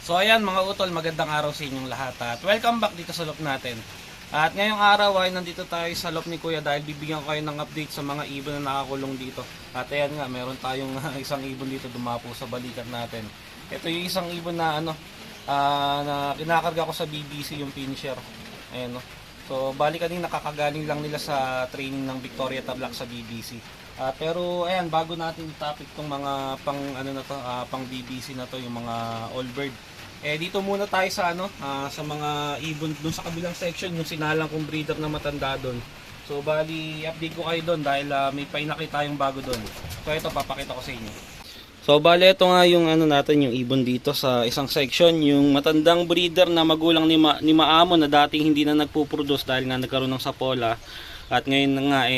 So ayan mga utol, magandang araw sa inyong lahat at welcome back dito sa loop natin. At ngayong araw ay nandito tayo sa loop ni Kuya dahil bibigyan ko kayo ng update sa mga ibon na nakakulong dito. At ayan nga, meron tayong isang ibon dito dumapo sa balikat natin. Ito yung isang ibon na na kinakarga ko sa BBC, yung finisher. Ayan, no? So bali kanina nakakagaling lang nila sa training ng Victoria Tablac sa BBC. Pero ayan, bago natin i-topic tong mga pang BBC na to, yung mga all bird. Dito muna tayo sa sa mga ibon dun sa kabilang section, yung sinalang kong breeder na matanda doon. So bali update ko kayo doon dahil may painakita tayong bago doon. So ito papakita ko sa inyo. So bali ito nga yung natin, yung ibon dito sa isang section, yung matandang breeder na magulang ni Maamo na dating hindi na nagpo-produce dahil nga nagkaroon ng sapola. At ngayon nga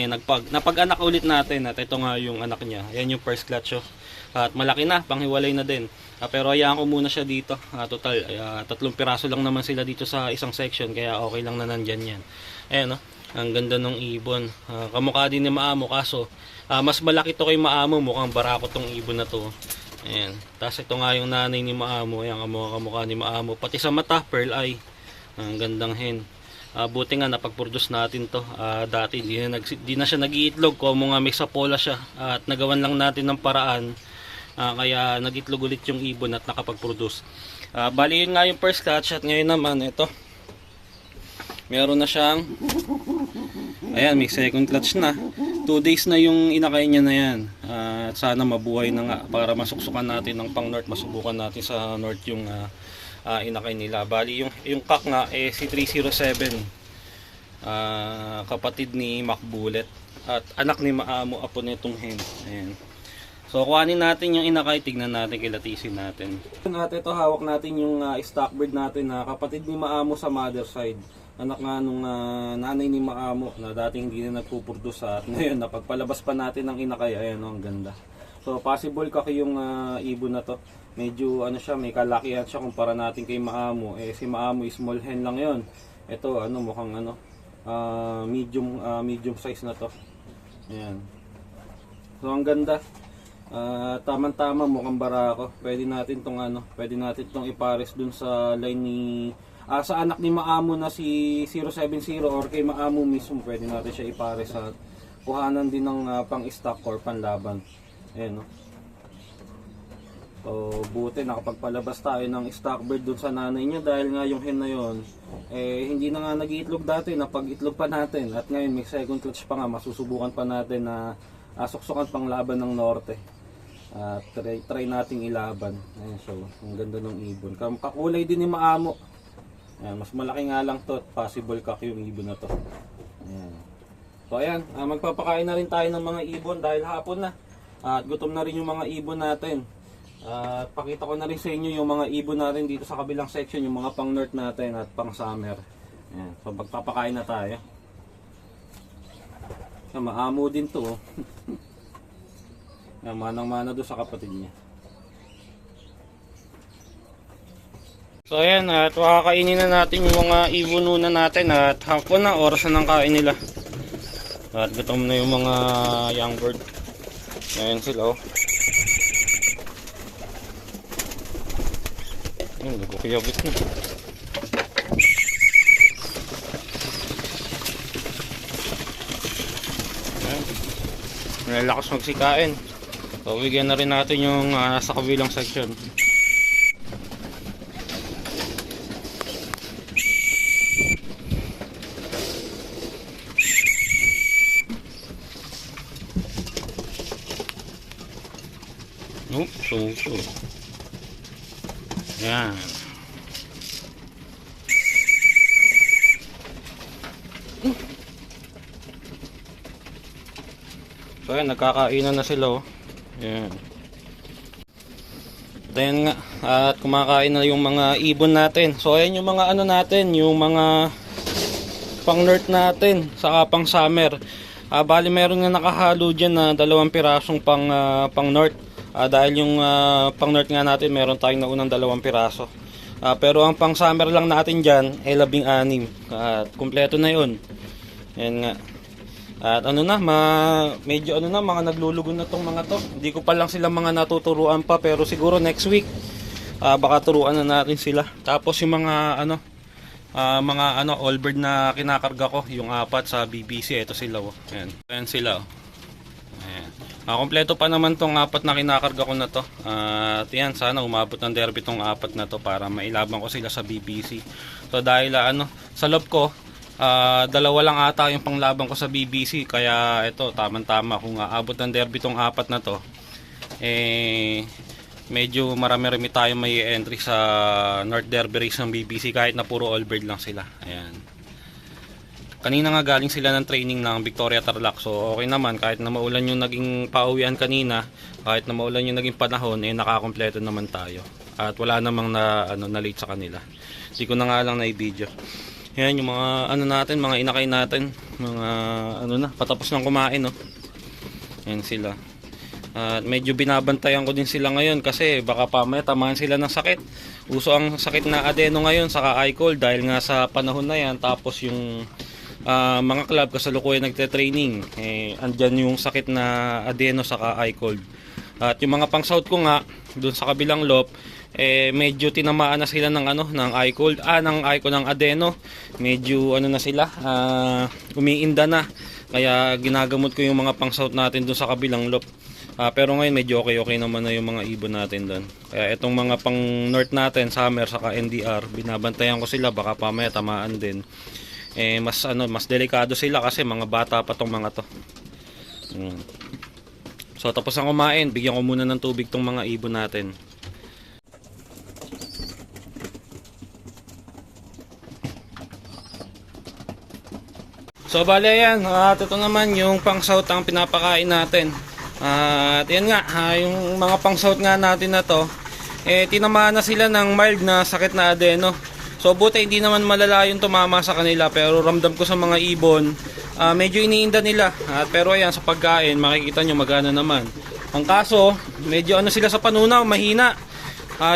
napag-anak ulit natin at ito nga yung anak niya. Yan yung first clutch. At malaki na, panghiwalay na din. Pero hayaan ko muna siya dito. Total, 3 piraso lang naman sila dito sa isang section, kaya okay lang na nandyan yan. Ayan, ang ganda ng ibon. Kamukha din ni Maamo, kaso mas malaki to kay Maamo, mukhang barako tong ibon na to. Ayan. Tapos ito nga yung nanay ni Maamo. Ayan, kamukha ni Maamo. Pati sa mata, pearl eye. Ang gandang hen. Buti nga napag-produce natin to. Dati di na siya nag-iitlog, kung nga may sapola siya. At nagawan lang natin ng paraan. Kaya nag-itlog ulit yung ibon at nakapag-produce. Bali yun nga yung first catch. At ngayon naman ito, meron na siyang, ayan, may second clutch na. 2 days na yung inakay niya na yan. Sana mabuhay na nga para masuksukan natin ng pang north. Masubukan natin sa north yung inakay nila. Bali yung cock nga si 307, kapatid ni Mac Bullet at anak ni Maamo, apo nitong hen. Ayan. So kuhanin natin yung inakay, tignan natin, kilatisin natin. At ito, hawak natin yung stock bird natin na kapatid ni Maamo sa mother side. Anak nga nung nanay ni Maamo na dating hindi na nagpo-produce, at ngayon napagpalabas pa natin ng inakay. Ayan, ang ganda. So possible kaki yung ibon na to. Medyo siya, may kalakihan siya kumpara natin kay Maamo. Si Maamo small hen lang yon. Ito mukhang medium size na to. Ayan. So ang ganda. Tama-tama, mukhang barako. Pwede natin tong ipares dun sa line ni sa anak ni Maamo na si 070, or kay Maamo mismo pwede natin siya ipares at kuhanan din ng pang-stock or panlaban. Ayan, no? So buti nakapagpalabas tayo ng stock bird dun sa nanay niya dahil nga yung hen na yon hindi na nga nag-iitlog dati, napag-itlog pa natin at ngayon may second clutch pa nga, masusubukan pa natin na suksukan pang laban ng norte. Try nating ilaban. Ayan, so ang ganda ng ibon. Kakulay din ni Maamo. Ayan, mas malaki nga lang to, possible kak yung ibon na to. Ayan. So ayan, magpapakain na rin tayo ng mga ibon dahil hapon na. At gutom na rin yung mga ibon natin. At pakita ko na rin sa inyo yung mga ibon natin dito sa kabilang section, yung mga pang north natin at pang summer. Ayan, so magpapakain na tayo. Maamo din to. Manang-mana doon sa kapatid niya. So ayan, at makakainin na natin yung mga ibonunan natin at hapon na, oras na ng kain nila. At gutom na yung mga young bird. Ayan sila, oh. Ayan, nagkukiyabit na. Ayan, nalakas magsikain. So bigyan na rin natin yung nasa kabilang section. So. Yan. So ayan, nagkakainan na sila, oh. Yan. Ayan nga, at kumakain na yung mga ibon natin. So ayan yung mga natin, yung mga pang north natin, saka pang summer. Bali meron nga nakahalo dyan na 2 pirasong pang north. Dahil yung pang north nga natin, meron tayong naunang 2 piraso. Pero ang pang summer lang natin dyan ay 16. At kumpleto na yun. Ayan nga. At medyo mga naglulugon na tong mga to. Hindi ko pa lang sila mga natuturuan pa, pero siguro next week baka turuan na natin sila. Tapos yung mga all bird na kinakarga ko, yung apat sa BBC, ito sila oh. Ayan sila oh. Ayan. Kompleto pa naman tong apat na kinakarga ko na to. At yan, sana umabot ng derby tong apat na to para mailabang ko sila sa BBC. So dahil sa loob ko, dalawa lang ata yung panglaban ko sa BBC, kaya ito tamang-tama kung aabot ng derby tong apat na to. Medyo marami-rami tayo may entry sa North Derby race ng BBC kahit na puro all bird lang sila. Ayan. Kanina nga galing sila ng training ng Victoria Tarlac. So okay naman, kahit na maulan yung naging pauwian kanina, kahit na maulan yung naging panahon, nakakompleto naman tayo. At wala namang na late sa kanila. Hindi ko na nga lang na-video. Yan yung mga natin, mga inakay natin, mga patapos ng kumain no. Yan sila. At medyo binabantayan ko din sila ngayon kasi baka pamaya tamaan sila ng sakit. Uso ang sakit na adeno ngayon saka eye cold dahil nga sa panahon na yan. Tapos yung mga club kasalukuyan nagte-training, andyan yung sakit na adeno saka eye cold. At yung mga pang-south ko nga doon sa kabilang loop, medyo tinamaan na sila ng eye cold, ng adeno. Medyo na sila, umiinda na. Kaya ginagamot ko yung mga pang-south natin doon sa kabilang loop. Pero ngayon medyo okay naman na yung mga ibon natin doon. Kaya itong mga pang north natin, summer saka NDR, binabantayan ko sila baka pamaya tamaan din. Mas delikado sila kasi mga bata pa tong mga to. So tapos ang kumain, bigyan ko muna ng tubig tong mga ibon natin. So bale yan, ito naman yung pang south ang pinapakain natin. At yan nga, yung mga pang south nga natin na to, tinamaan na sila ng mild na sakit na adeno. So buti hindi naman malala yung tumama sa kanila, pero ramdam ko sa mga ibon, medyo iniinda nila. Pero ayan, sa pagkain makikita nyo magana naman. Ang kaso, medyo sila sa panunaw, mahina.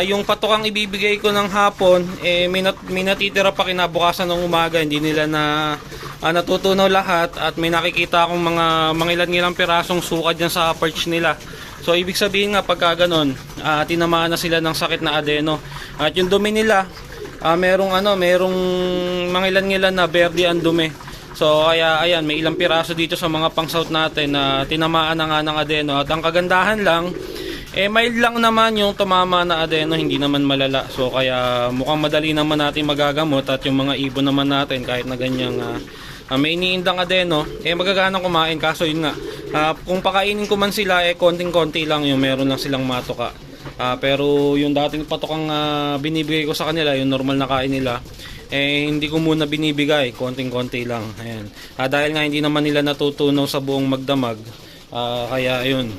Yung patukang ibibigay ko ng hapon, may natitira pa kinabukasan ng umaga, hindi nila natutunaw lahat. At may nakikita akong mga ilan-ilang pirasong suka dyan sa perch nila. So ibig sabihin nga pagka ganon, tinamaan na sila ng sakit na adeno. At yung dumi nila, merong mga ilan-ilan na berde ang dumi. So kaya ayan, may ilang piraso dito sa mga pang-south natin na tinamaan na nga ng adeno. At ang kagandahan lang, mild lang naman yung tumama na adeno, hindi naman malala. So kaya mukhang madali naman natin magagamot. At yung mga ibon naman natin kahit na ganyang may iniindang adeno, magaganang kumain. Kaso yun nga, kung pakainin ko man sila, konting-konti lang yung meron lang silang matuka. Pero yung dating patukang binibigay ko sa kanila, yung normal na kain nila, hindi ko muna binibigay, konting-konti lang. Ayan. Dahil nga hindi naman nila natutunaw sa buong magdamag, kaya ayun,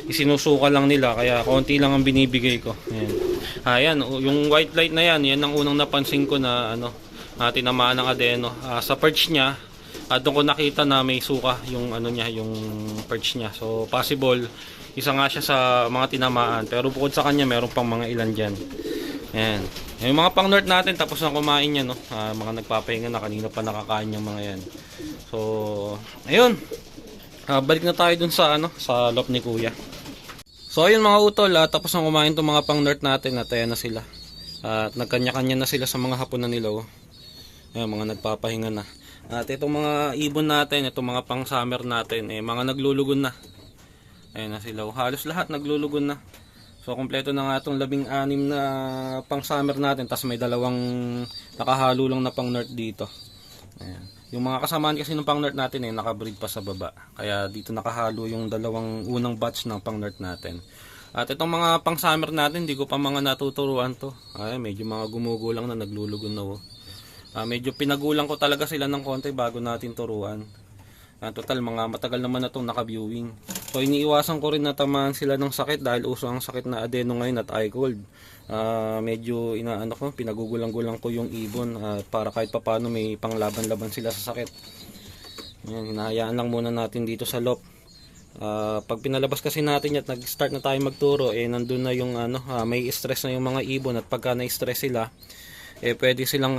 isinusuka lang nila, kaya konti lang ang binibigay ko. Ayan. Yung white light na yan, yan ang unang napansin ko na tinamaan ng adeno. Sa perch niya, doon ko nakita na may suka yung yung perch niya. So possible isa nga siya sa mga tinamaan, pero bukod sa kanya meron pang mga ilan dyan. Ayan. Yung mga pang north natin tapos na kumain yan, mga nagpapahinga na, kanina pa nakakain yung mga yan. So ayun, balik na tayo dun sa sa loft ni kuya. So ayun mga utol, tapos na kumain itong mga pang north natin, at ayan na sila. At nagkanya-kanya na sila sa mga hapon na nila. Ayan, mga nagpapahinga na. At itong mga ibon natin, itong mga pang summer natin, mga naglulugon na. Ayan na sila. Halos lahat naglulugon na. So kompleto na nga itong 16 na pang summer natin. Tapos may dalawang nakahalo lang na pang north dito. Ayan. Yung mga kasamaan kasi ng pang north natin nakabreed pa sa baba. Kaya dito nakahalo yung dalawang unang batch ng pang north natin. At itong mga pang summer natin, hindi ko pa mga natuturuan to. Medyo mga gumugulang na, naglulugon na. Medyo pinagulang ko talaga sila ng konti bago natin turuan. Total mga matagal naman na itong naka-viewing. So iniiwasan ko rin na tamaan sila ng sakit dahil uso ang sakit na adeno ngayon at eye cold. Medyo pinagugulang-gulang ko yung ibon para kahit papano may panglaban-laban sila sa sakit. Yan, hinahayaan lang muna natin dito sa loft. Pag pinalabas kasi natin at nag-start na tayo magturo, nandun na yung may stress na yung mga ibon, at pagka na-stress sila, pwede silang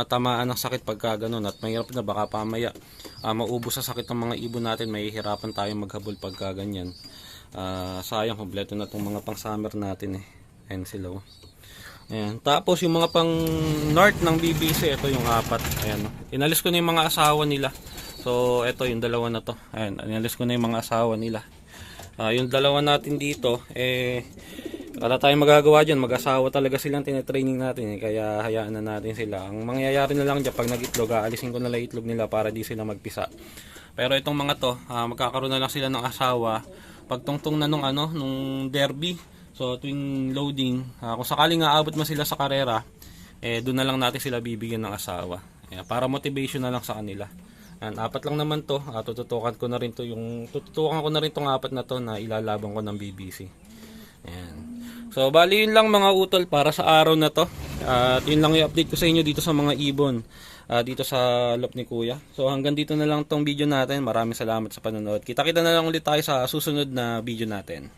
tamaan ng sakit pagka ganun, at mahirap na baka pamaya maubos sa sakit ng mga ibon natin, may hirapan tayo maghabol pagka ganyan. Sayang, kompleto na itong mga pang summer natin Ayan sila. Ayan. Tapos yung mga pang north ng BBC, ito yung 4. Ayan. Inalis ko na yung mga asawa nila. So, ito yung dalawa na to. Ayan, inalis ko na yung mga asawa nila. Yung dalawa natin dito, wala tayong magagawa dyan. Mag-asawa talaga silang tinetraining natin. Kaya hayaan na natin sila. Ang mangyayari na lang dyan, pag nag-itlog, aalisin ko na lang itlog nila para di sila magpisa. Pero itong mga to, magkakaroon na lang sila ng asawa. Pagtungtong na nung derby. So, tuwing loading, kung sakaling aabot man sila sa karera, doon na lang natin sila bibigyan ng asawa. Para motivation na lang sa kanila. And 4 lang naman to. Tututukan ko na rin tong 4 na to na ilalaban ko ng BBC. Ayan. So, bali yun lang mga utol para sa araw na to. At yun lang yung update ko sa inyo dito sa mga ibon. Dito sa lop ni Kuya. So, hanggang dito na lang tong video natin. Maraming salamat sa panonood. Kita-kita na lang ulit tayo sa susunod na video natin.